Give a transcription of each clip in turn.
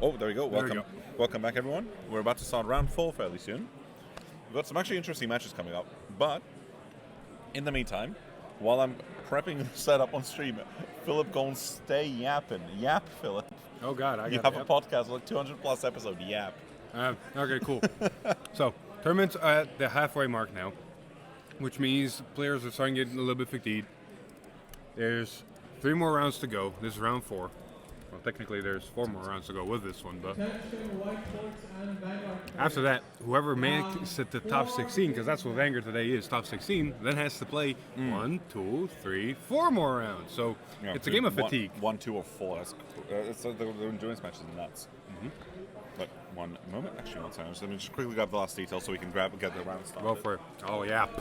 Oh, there we go. There we go. Welcome back, everyone. We're about to start round 4 fairly soon. We've got some actually interesting matches coming up. But in the meantime, while I'm prepping the setup on stream, Philip going stay yapping. Yap, Philip. Oh, God. You have a podcast, like 200 plus episode. Yap. Okay, cool. So, tournament's at the halfway mark now, which means players are starting to get a little bit fatigued. There's 3 more rounds to go. This is round 4. Well, technically, there's 4 more rounds to go with this one, but after that, whoever makes it to top 16, because that's what Vanguard today is, top 16, then has to play 1, 2, 3, 4 more rounds. So it's a game of fatigue. 1, 2, or 4. The endurance match is nuts. Mm-hmm. But one moment, actually, one second. Let me just quickly grab the last details so we can get the round started. Go for it. Oh, yap.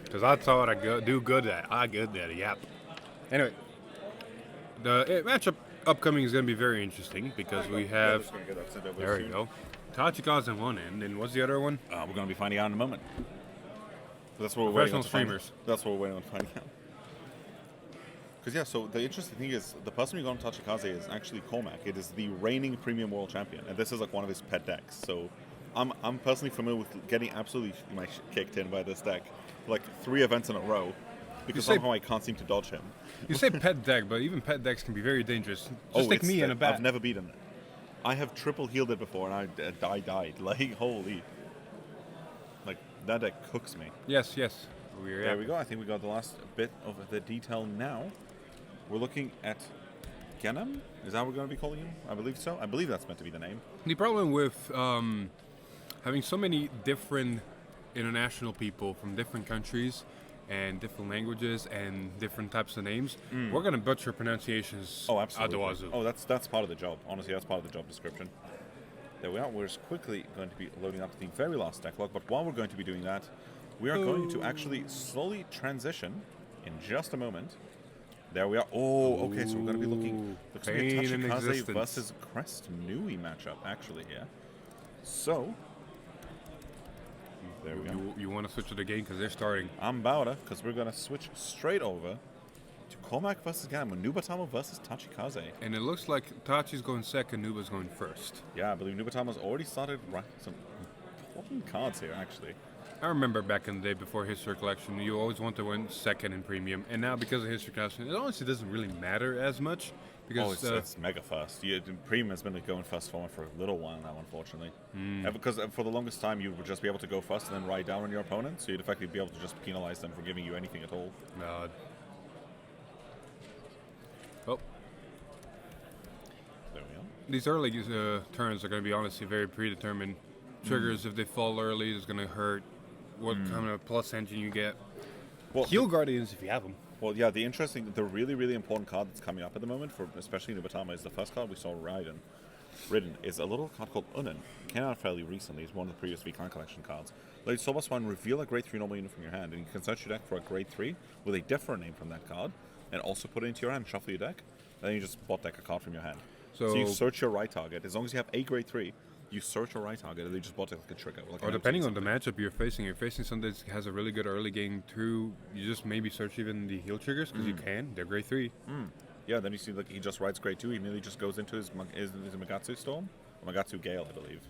Because that's what I do good at. I good at it, yap. Anyway, the matchup upcoming is going to be very interesting because we have, there you go, Tachikaze on one end, and what's the other one? We're going to be finding out in a moment. That's what we're Professional streamers. That's what we're waiting on finding out. Because, yeah, so the interesting thing is, the person we got on Tachikaze is actually Cormac. It is the reigning premium world champion, and this is like one of his pet decks. So I'm personally familiar with getting absolutely kicked in by this deck, like 3 events in a row, because somehow I can't seem to dodge him. You say pet deck, but even pet decks can be very dangerous. Just stick me in a bat. I've never beaten it. I have triple healed it before, and I died. Like, holy. Like, that deck cooks me. Yes. There we go. I think we got the last bit of the detail now. We're looking at Genam? Is that what we're going to be calling him? I believe so. I believe that's meant to be the name. The problem with having so many different international people from different countries and different languages and different types of names, we're going to butcher pronunciations. Oh, absolutely. Out the wazoo. Oh, that's part of the job. Honestly, that's part of the job description. There we are. We're just quickly going to be loading up the very last deck log, but while we're going to be doing that, we are going to actually slowly transition in just a moment. There we are. Oh, okay, so we're going to be looking at Tachikaze versus Crest Nui matchup, actually, here. So, there we are. You want to switch to the game because they're starting. I'm about to, because we're going to switch straight over to Cormac versus Gamma, Nubatama versus Tachikaze. And it looks like Tachi's going second, Nuba's going first. Yeah, I believe Nubatama's already started writing some important cards here, actually. I remember back in the day before History Collection, you always want to win second in Premium. And now because of History Collection, it honestly doesn't really matter as much. Because it's mega fast. Premium has been going fast forward for a little while now, unfortunately. Because for the longest time, you would just be able to go fast and then ride down on your opponent, so you'd effectively be able to just penalize them for giving you anything at all. God. Well, there we are. These early turns are going to be honestly very predetermined. Triggers, if they fall early, is going to hurt. What kind of plus engine you get. Well, Heal Guardians if you have them. Well, yeah, the really, really important card that's coming up at the moment, for especially Nubatama, is the first card we saw ridden is a little card called Unen. It came out fairly recently. It's one of the previous V-Clan collection cards. Like, so plus 1, reveal a grade 3 normal unit from your hand, and you can search your deck for a grade 3 with a different name from that card, and also put it into your hand, shuffle your deck, and then you just bot deck a card from your hand. So you search your right target. As long as you have a grade 3, you search your right target, and they just bought it like a trigger. Like or depending on the matchup you're facing something that has a really good early game through, you just maybe search even the heal triggers, because you can. They're grade 3. Yeah, then you see like he just rides grade 2. He immediately just goes into his Magatsu Storm, or Magatsu Gale, I believe.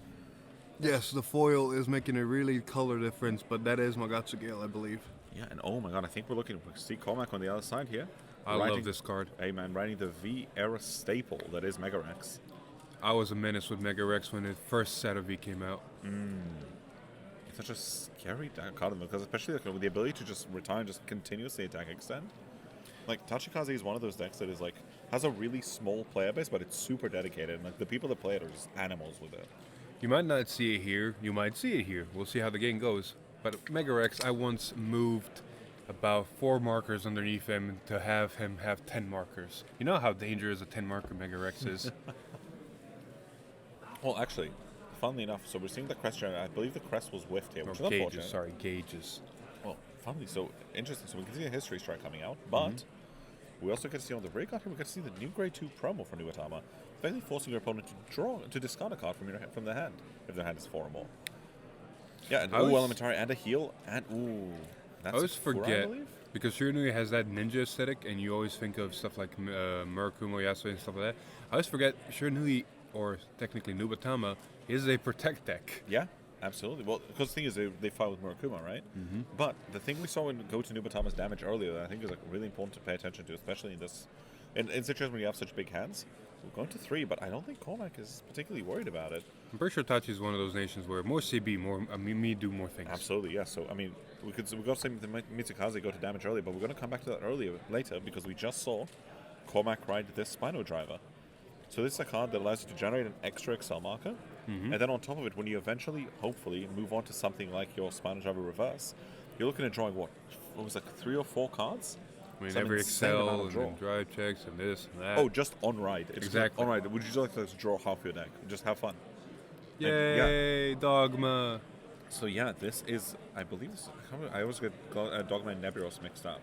Yes, the foil is making a really color difference, but that is Magatsu Gale, I believe. Yeah, and oh my god, I think we see Cormac on the other side here. I love this card. Hey man, riding the V-era staple that is Mega Rex. I was a menace with Mega Rex when the first set of V came out. It's such a scary card, because especially like, with the ability to just retire and just continuously attack extend. Like, Tachikaze is one of those decks that is like, has a really small player base, but it's super dedicated, and like the people that play it are just animals with it. You might not see it here, you might see it here. We'll see how the game goes. But Mega Rex, I once moved about 4 markers underneath him to have him have 10 markers. You know how dangerous a 10 marker Mega Rex is? Well, actually, funnily enough, so we're seeing the Crest. I believe the Crest was whiffed here, which is unfortunate. Sorry, gauges. Well, funnily, so interesting. So we can see a History Strike coming out, but we also get to see on the break card here, we get to see the new Grade 2 promo for Nubatama, effectively forcing your opponent to discard a card from their hand, if their hand is 4 or more. Yeah, and Elementary, and a heal, and that's I always forget, because Shiranui has that ninja aesthetic, and you always think of stuff like Murakumo, Yasui, and stuff like that. I always forget Shiranui or technically Nubatama, is a protect deck. Yeah, absolutely. Well, because the thing is, they fought with Murakuma, right? Mm-hmm. But the thing we saw in go to Nubatama's damage earlier that I think is like really important to pay attention to, especially in this, in situations when you have such big hands. We're going to 3, but I don't think Cormac is particularly worried about it. I'm pretty sure Tachi is one of those nations where more CB, me do more things. Absolutely, yeah. So I mean, we got to say the Mitsukaze go to damage earlier, but we're going to come back to that later because we just saw Cormac ride this Spinodriver. So this is a card that allows you to generate an extra Excel marker, and then on top of it, when you eventually, hopefully, move on to something like your Spinodriver reverse, you're looking at drawing what was like 3 or 4 cards. I mean, Some every insane amount Excel of and draw. then drive checks and this and that. Oh, just on ride. It's Exactly. on ride. Would you like to draw half your deck? Just have fun. Yay, Dogma. So yeah, this is, I believe, I always get Dogma and Neburos mixed up.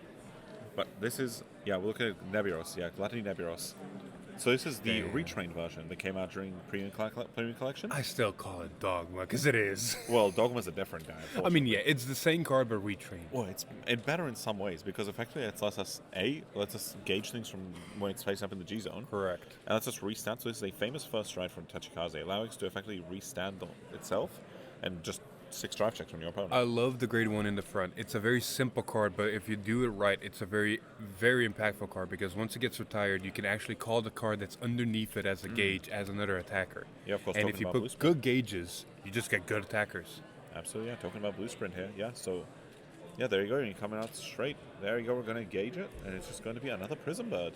But this is, we're looking at Neburos, Gluttony Neburos. So this is the retrained version that came out during Premium Collection. I still call it Dogma because it is. Well, Dogma's a different guy. I mean, yeah, it's the same card but retrained. Well, it's better in some ways because effectively it lets us gauge things from when it's facing up in the G zone. Correct. And lets us restand. So this is a famous first stride from Tachikaze, allowing us to effectively restand itself and just 6 drive checks from your opponent. I love the grade 1 in the front. It's a very simple card, but if you do it right, it's a very, very impactful card because once it gets retired, you can actually call the card that's underneath it as a gauge as another attacker. Yeah, of course. And if you put good gauges, you just get good attackers. Absolutely, yeah. Talking about Blue Sprint here, yeah. So, yeah, there you go. You're coming out straight. There you go. We're going to gauge it, and it's just going to be another Prism Bird.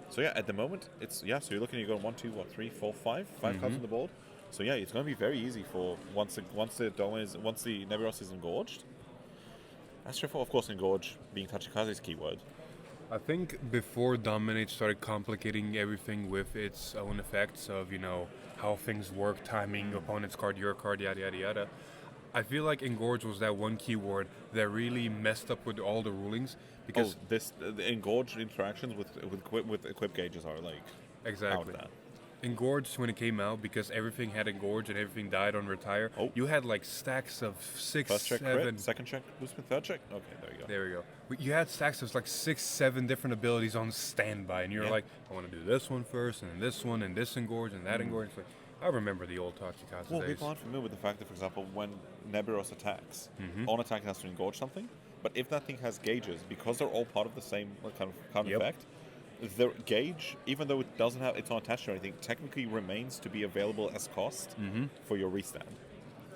So yeah, at the moment, it's So you're looking. You're going 1, 2, 3, 4, 5 cards on the board. So yeah, it's going to be very easy for once the Neburos is engorged. Astro 4, of course, engorge being Tachikaze's keyword. I think before Dominate started complicating everything with its own effects of, how things work, timing, opponent's card, your card, yada, yada, yada. I feel like Engorge was that one keyword that really messed up with all the rulings. Because the engorged interactions with equip gauges are like exactly. out there. Engorged when it came out because everything had engorged and everything died on retire. Oh. You had like stacks of 6, First check 7. crit, second check, boost with third check. Okay, there you go. There we go. You had stacks of like 6, 7 different abilities on standby, and you're like, I want to do this one first, and then this one, and this engorge, and that engorge. It's like, I remember the old Tachikaze Well, days. people aren't familiar with the fact that, for example, when Neburos attacks, on attack it has to engorge something. But if that thing has gauges, because they're all part of the same kind of effect, the gauge, even though it doesn't have, it's not attached to anything, technically remains to be available as cost for your restand.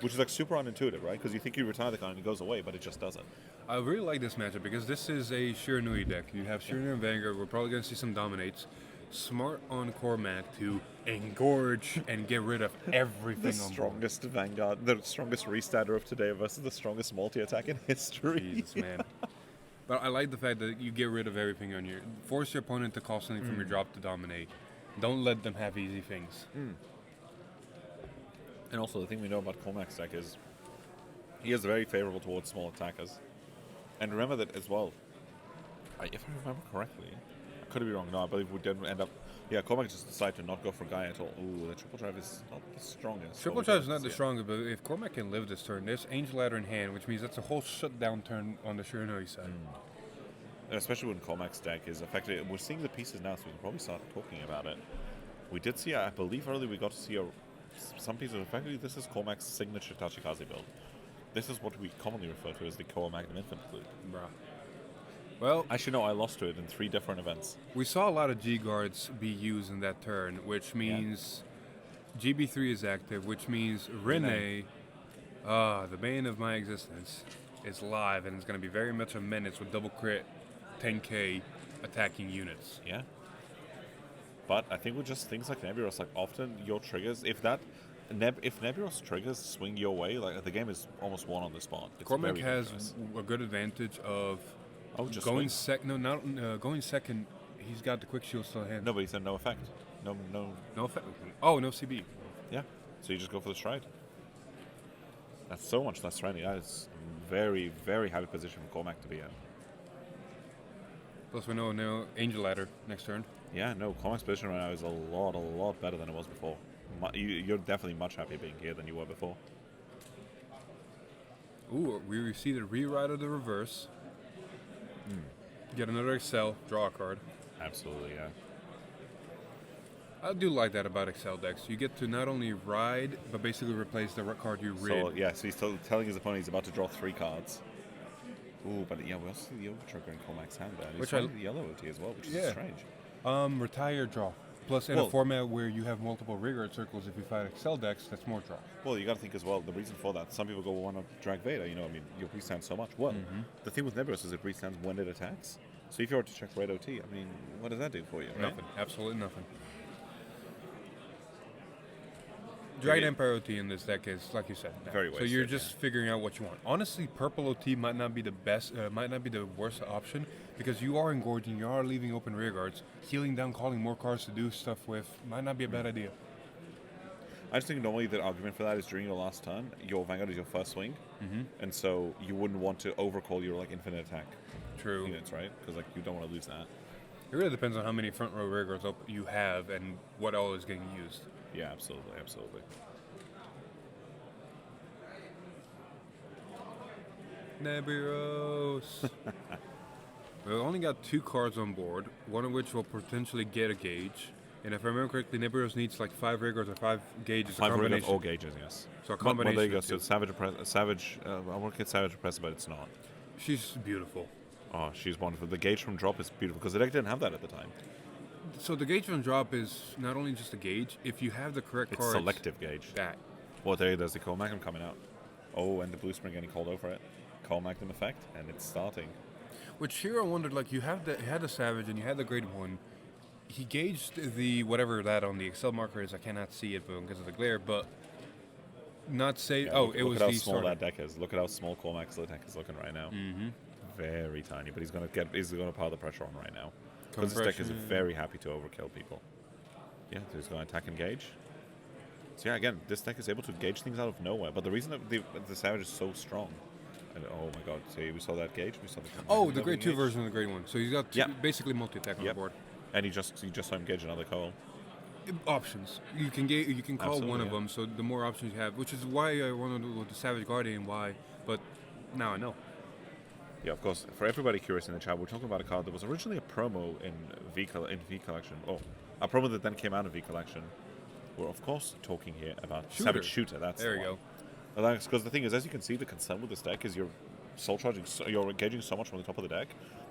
Which is like super unintuitive, right? Because you think you retire the card and it goes away, but it just doesn't. I really like this matchup because this is a Shiranui deck. You have Shiranui and Vanguard. We're probably going to see some Dominates. Smart on Cormac to engorge and get rid of everything The on board. strongest Vanguard, the strongest restander of today versus the strongest multi-attack in history. Jesus, man. But I like the fact that you get rid of everything on your... Force your opponent to call something from your drop to dominate. Don't let them have easy things. And also, the thing we know about Cormac's deck is he is very favorable towards small attackers. And remember that as well, if I remember correctly, I could be wrong, no, I believe we didn't end up... Yeah, Cormac just decided to not go for Gaia at all. Ooh, the triple drive is not the strongest. Triple Drive is not the strongest, but if Cormac can live this turn, there's Angel Ladder in hand, which means that's a whole shutdown turn on the Shiranui side. And especially when Cormac's deck is effectively... We're seeing the pieces now, so we can probably start talking about it. We did see, I believe earlier we got to see some pieces. Effectively, this is Cormac's signature Tachikaze build. This is what we commonly refer to as the Core Magnum Infinite Loop. Bruh. Well, Actually, no, I lost to it in 3 different events. we saw a lot of G-Guards be used in that turn, which means GB3 is active, which means Rene, the bane of my existence, is live, and it's going to be very much a menace with double crit, 10k attacking units. Yeah. But I think with just things like Neburos, like often your triggers, if Neburos triggers swing your way, like the game is almost won on the spot. It's Cormac very has dangerous. a good advantage of just going swing. going second. He's got the quick shield still in hand. No, but he said no effect. No. No effect. Oh, no CB. Yeah. So you just go for the stride. That's so much less trendy. That is very, very happy position for Cormac to be in. Plus we know now Angel Ladder next turn. Yeah, no, Cormac's position right now is a lot better than it was before. You're definitely much happier being here than you were before. Ooh, we received a rewrite of the reverse. Get another Excel, draw a card. Absolutely, yeah. I do like that about Excel decks. You get to not only ride, but basically replace the card you rid. So, yeah, so he's telling his opponent he's about to draw 3 cards. Ooh, but yeah, we also see the Overtrigger in Cormac's hand there. And he's trying the yellow OT as well, which is strange. Retire, draw. Plus, in a format where you have multiple Rigard circles, if you fight Excel decks, that's more draw. Well, you got to think as well, the reason for that, some people go, well, why not drag Vader? You know, I mean, you'll restand so much. Well, the thing with Nebulos is it restands when it attacks. So if you were to check red OT, I mean, what does that do for you? Right? Nothing. Absolutely nothing. Dragon Empire OT in this deck is, like you said, very wasted. So you're just figuring out what you want. Honestly, purple OT might not be the best, might not be the worst option, because you are engorging, you are leaving open rear guards, healing down, calling more cards to do stuff with, might not be a bad idea. I just think normally the argument for that is during your last turn, your Vanguard is your first swing, and so you wouldn't want to overcall your like infinite attack units, right? Because like you don't want to lose that. It really depends on how many front row rear guards you have and what all is getting used. Yeah, absolutely, absolutely. Nebulos. We've only got 2 cards on board, one of which will potentially get a gauge. And if I remember correctly, Nebulos needs like 5 rear guards or 5 gauges. 5 rear guards or gauges, yes. So a combination. Well, there you go. So Savage. I want to get Savage Oppressor, but it's not. She's beautiful. Oh, she's wonderful. The gauge from drop is beautiful because the deck didn't have that at the time. So the gauge from drop is not only just a gauge. If you have the correct cards, it's selective gauge. That. Well, there's the Cold Magnum coming out. Oh, and the Blue Spring getting called over it. Cold Magnum effect, and it's starting. Which here I wondered, like you had the Savage and you had the Grade 1. He gauged the whatever that on the Excel marker is. I cannot see it because of the glare, but not say. Yeah, it was look at how the small starter. that deck is. Look at how small Cormac's deck is looking right now. Very tiny, but he's gonna pile the pressure on right now. Because this deck is very happy to overkill people. Yeah, so he's going to attack and gauge. So yeah, again, this deck is able to gauge things out of nowhere. But the reason that the Savage is so strong, and oh my god, see, we saw that gauge. We saw the Grade 2 version of the Grade 1. So he's got basically multi-attack on the board. And you just saw him gauge another call. Options. You can call one of them. So the more options you have, which is why I wanted to do with the Savage Guardian. Why? But now I know. Yeah, of course. For everybody curious in the chat, we're talking about a card that was originally a promo in V Collection. Oh, a promo that then came out of V Collection. We're of course talking here about Savage Shooter. That's there you go. Because the thing is, as you can see, the concern with this deck is you're soul charging, you're engaging so much from the top of the deck,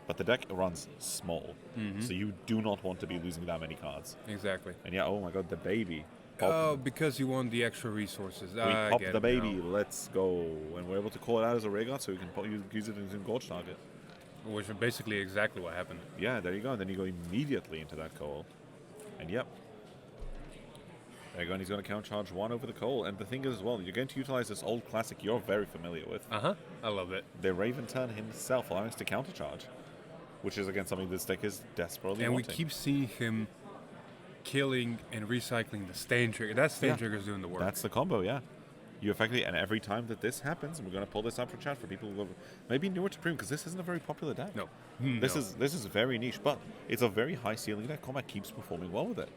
but the deck runs small, so you do not want to be losing that many cards. Exactly. And yeah, oh my god, the baby. Oh, because you want the extra resources. We pop the baby, let's go. And we're able to call it out as a ray guard, so we can use it as an engorge target. Which is basically exactly what happened. Yeah, there you go. And then you go immediately into that call. And yep. There you go, and he's going to counter charge 1 over the coal. And the thing is as well, you're going to utilize this old classic you're very familiar with. I love it. The Raven Turn himself, allowing us to counter charge. Which is, again, something this deck is desperately wanting. We keep seeing him killing and recycling the Stain Trigger. That Stain Trigger is doing the work. That's the combo, yeah. You effectively, and every time that this happens, and we're going to pull this up for chat for people who are maybe newer to Premium, because this isn't a very popular deck. No. This is very niche, but it's a very high ceiling deck. Combat keeps performing well with it.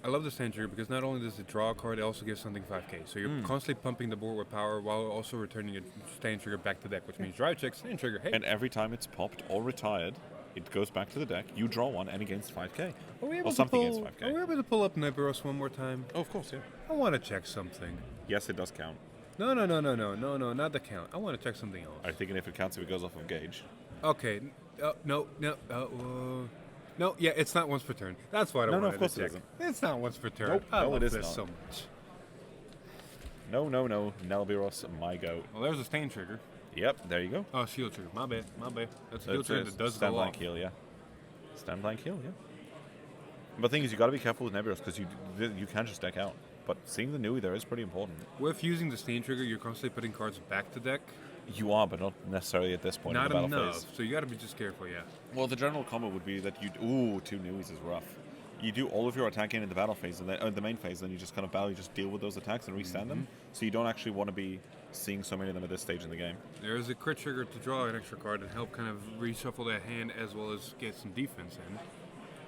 I love the Stain Trigger because not only does it draw a card, it also gives something 5k. So you're constantly pumping the board with power while also returning a Stain Trigger back to deck, which means drive check, Stain Trigger, hey. And every time it's popped or retired, it goes back to the deck, you draw 1, and it gains 5k. Or something against 5k. Are we able to pull up Nebulos one more time? Oh, of course, yeah. I want to check something. Yes, it does count. No, not the count. I want to check something else. Are you thinking if it counts if it goes off of gauge? Okay. No, yeah, it's not once per turn. That's what I wanted of course to check. it isn't. It's not once per turn. Nope, I no, love it is this not. so much. No. Nelbiros, my goat. Well, there's a Stain Trigger. Yep, there you go. Oh, Shield Trigger. My bad. That's a Shield Trigger that does stand go blank off. heal, yeah. Stand blank heal, yeah. But the thing is, you got to be careful with Nebulos because you can just deck out. But seeing the Nui there is pretty important. With using the Stain Trigger, you're constantly putting cards back to deck. You are, but not necessarily at this point Not in the battle enough. phase. So you got to be just careful, yeah. Well, the general comment would be that you 2 Nuis is rough. You do all of your attacking in the battle phase, and then the main phase, then you just kind of just deal with those attacks and restand them. So you don't actually want to be seeing so many of them at this stage in the game. There is a crit trigger to draw an extra card and help kind of reshuffle that hand as well as get some defense in.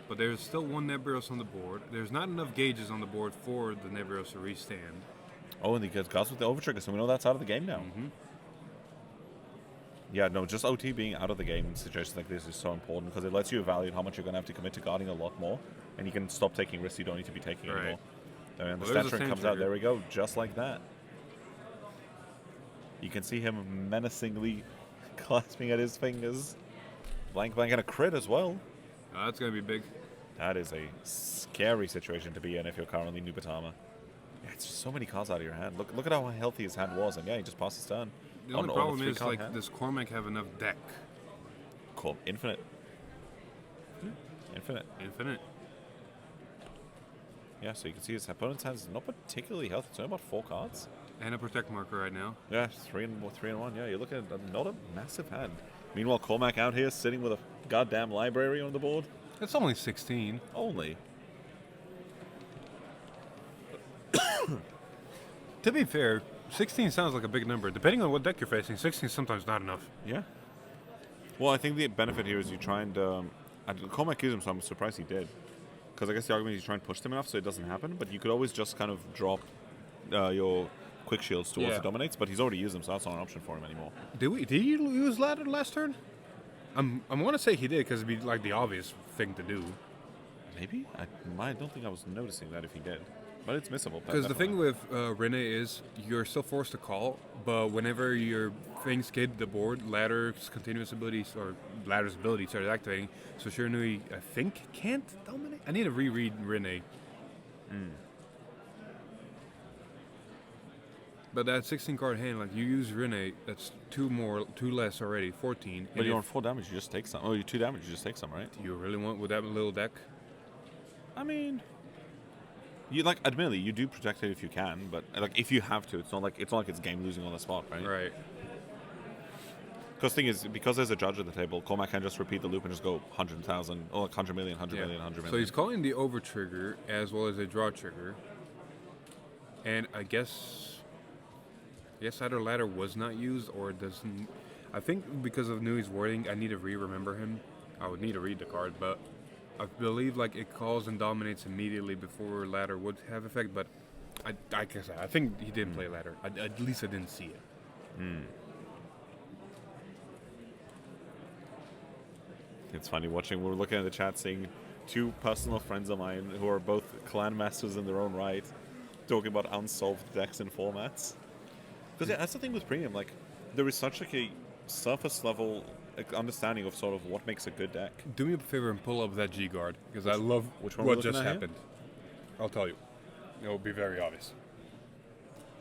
But there's still 1 Nebulos on the board. There's not enough gauges on the board for the Nebulos to restand. Oh, and he gets gods with the Overtrigger, so we know that's out of the game now. Yeah, no, just OT being out of the game in situations like this is so important because it lets you evaluate how much you're going to have to commit to guarding a lot more. and you can stop taking risks you don't need to be taking Right. anymore. And the Well, there's a statue sand comes out. trigger. There we go, just like that. You can see him menacingly clasping at his fingers. Blank, and a crit as well. Oh, that's going to be big. That is a scary situation to be in if you're currently Nubatama. Yeah, it's just so many cards out of your hand. Look at how healthy his hand was, and yeah, he just passed his turn. The only on a problem is, three-card like, hand. does Cormac have enough deck? Cool. Infinite. Infinite. Infinite. Yeah, so you can see his opponent's hand is not particularly healthy. It's only about 4 cards. And a protect marker right now. Yeah, 3 and 1. Yeah, you're looking at not a massive hand. Meanwhile, Cormac out here sitting with a goddamn library on the board. It's only 16. Only. To be fair, 16 sounds like a big number. Depending on what deck you're facing, 16 is sometimes not enough. Yeah. Well, I think the benefit here is you try and... Cormac used him, so I'm surprised he did. Because I guess the argument is you try and push them enough so it doesn't happen, but you could always just kind of drop your quick shields towards Yeah. the dominates, but he's already used them, so that's not an option for him anymore. Did he use ladder last turn? I want to say he did because it'd be like the obvious thing to do. Maybe? I don't think I was noticing that if he did. But it's missable. Because the thing with Rene is you're still forced to call, but whenever your things skid the board, ladder's continuous abilities or ladder's ability started activating. So Shiranui, I think, can't dominate. I need to reread Rene. But that 16 card hand, like you use Rene, that's 2 less already, 14. But And you're on if 4 damage, you just take some. Oh, you're 2 damage, you just take some, right? you really want with that little deck? I mean, you like admittedly you do protect it if you can, but like if you have to, it's not like it's game losing on the spot, right? Right. Because the thing is, because there's a judge at the table, Cormac can just repeat the loop and just go 100,000 or like 100 million, 100 million, 100 million. So he's calling the over trigger as well as a draw trigger. And I guess either ladder was not used or doesn't. I think because of Nui's wording, I need to remember him. I would need to read the card, but I believe like it calls and dominates immediately before ladder would have effect. But I guess I think he didn't play ladder. At least I didn't see it. It's funny watching. We're looking at the chat, seeing 2 personal friends of mine who are both clan masters in their own right, talking about unsolved decks and formats. Because yeah, that's the thing with premium. Like, there is such like a surface level understanding of sort of what makes a good deck. Do me a favor and pull up that G guard because I love which one are we what looking just at here? happened. I'll tell you. It will be very obvious.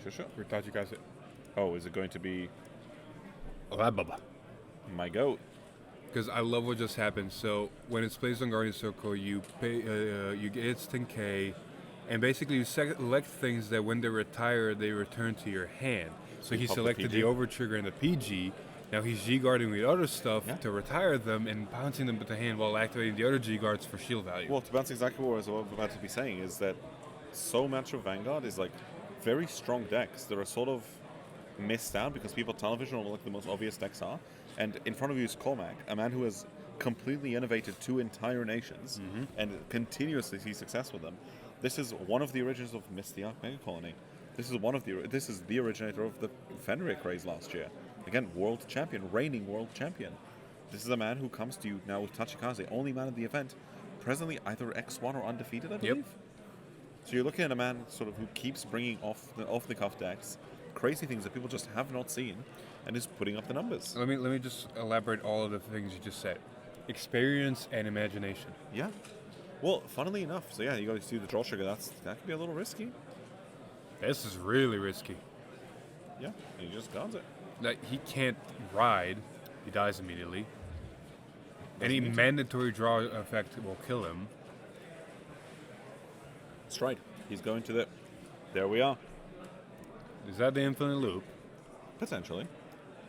Sure. For Tachikaze. Oh, is it going to be Baba. my goat? Because I love what just happened. So when it's placed on Guardian Circle, you pay, you get instant K, and basically you select things that when they retire, they return to your hand. So You he pop the selected PG. the over trigger and the PG. Now he's G guarding with other stuff Yeah. to retire them and bouncing them with the hand while activating the other G guards for shield value. Well, that's exactly what I was about to be saying, is that so much of Vanguard is like very strong decks that are sort of missed out because people television on what like the most obvious decks are. And in front of you is Cormac, a man who has completely innovated 2 entire nations and continuously sees success with them. This is one of the originals of Misty Arc Mega Colony. This is the originator of the Fenrir craze last year. Again, world champion, reigning world champion. This is a man who comes to you now with Tachikaze, only man at the event, presently either X1 or undefeated, I believe. So you're looking at a man sort of who keeps bringing off the cuff decks, crazy things that people just have not seen, and is putting up the numbers. Let me just elaborate all of the things you just said. Experience and imagination. Yeah. Well, funnily enough, so yeah, you got to see the draw trigger. That could be a little risky. This is really risky. Yeah, he just guards it. Like he can't ride, he dies immediately. Any need to. mandatory draw effect will kill him. Stride. He's going to the. There we are. Is that the infinite loop? Potentially.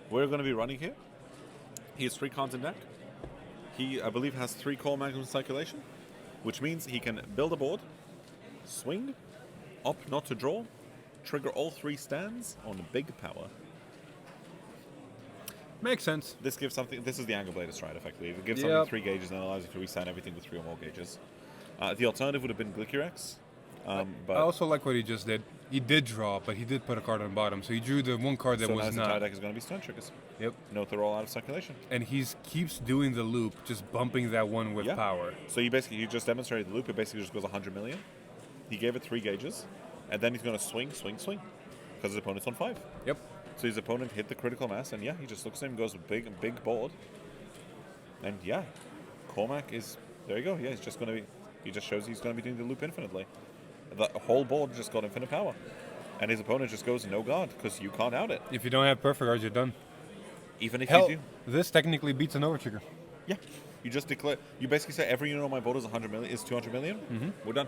We're going to be running here. He has 3 cards in deck. He, I believe, has 3 core magnums in circulation, which means he can build a board, swing, opt not to draw, trigger all 3 stands on big power. Makes sense. This gives something. This is the Angle Blade Stride, effectively. It gives Yep. something 3 gauges and allows you to resign everything with 3 or more gauges. The alternative would have been Glycerex, But I also like what he just did. He did draw, but he did put a card on the bottom. So he drew the one card that so now was his entire not. deck is going to be Stone Triggers. Yep. Note they're all out of circulation. And he keeps doing the loop, just bumping that one with Yeah. power. So you just demonstrated the loop. It basically just goes 100 million. He gave it 3 gauges, and then he's going to swing, because his opponent's on 5. Yep. So his opponent hit the critical mass, and yeah, he just looks at him, goes big board, and yeah, Cormac is there. You go. Yeah, he just shows he's going to be doing the loop infinitely. The whole board just got infinite power, and his opponent just goes no guard because you can't out it. If you don't have perfect cards, you're done. Even if Hell, you do, this technically beats an overtrigger. yeah, you just declare. You basically say every unit on my board is 100 million, is 200 million. Mm-hmm. We're done.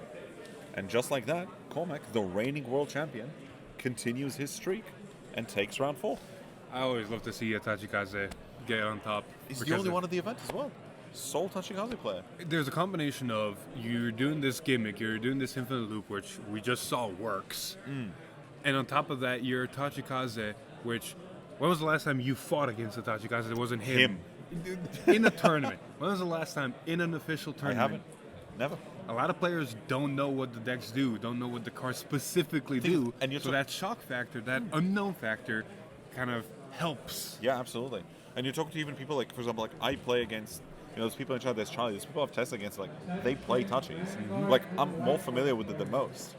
And just like that, Cormac, the reigning world champion, continues his streak and takes round 4. I always love to see a Tachikaze get on top. He's the because only one at the event as well. Sole Tachikaze player. There's a combination of you're doing this gimmick, you're doing this infinite loop, which we just saw works. And on top of that, you're Tachikaze, which, when was the last time you fought against a Tachikaze that wasn't him? In a tournament. When was the last time in an official I tournament? haven't. Never. A lot of players don't know what the decks do, don't know what the cards specifically do. and you're so that shock factor, that unknown factor, kind of helps. Yeah, absolutely. And you're talking to even people like, for example, like I play against, there's people in chat, there's Charlie, there's people I've tested against, like, they play touchies. Like, I'm more familiar with it than most.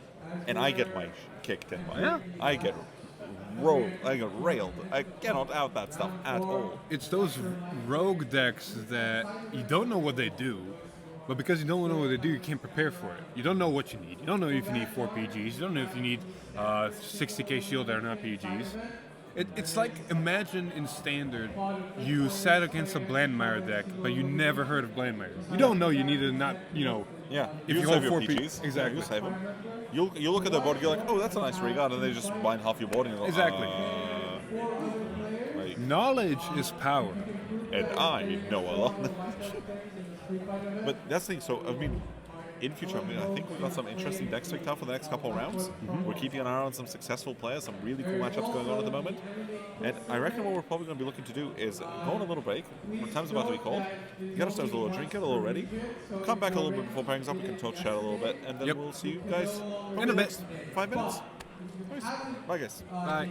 And I get my kicked in by it. I get rolled, I get railed. I cannot out that stuff at all. It's those rogue decks that you don't know what they do, but because you don't know what they do, you can't prepare for it. You don't know what you need. You don't know if you need 4 PGs. You don't know if you need 60k shield that are not PGs. It's like, imagine in Standard, you sat against a Blandmire deck, but you never heard of Blandmire. You don't know you need to not, Yeah, if you you save hold your 4 PGs. Exactly. You save them. You'll look at the board and you're like, oh, that's a nice regard, and they just bind half your board and you go, Exactly. like, Knowledge is power. and I know a lot. But that's the thing, so, I mean, in future, I think we've got some interesting decks picked out for the next couple of rounds. We're keeping an eye on some successful players, some really cool matchups going on at the moment. And I reckon what we're probably going to be looking to do is go on a little break. Our time's about to be called. Get ourselves a little drink, get a little ready. Come back a little bit before pairing up. We can talk, chat a little bit, and then we'll see you guys In a bit. next 5 minutes. Nice. Bye, guys. Bye.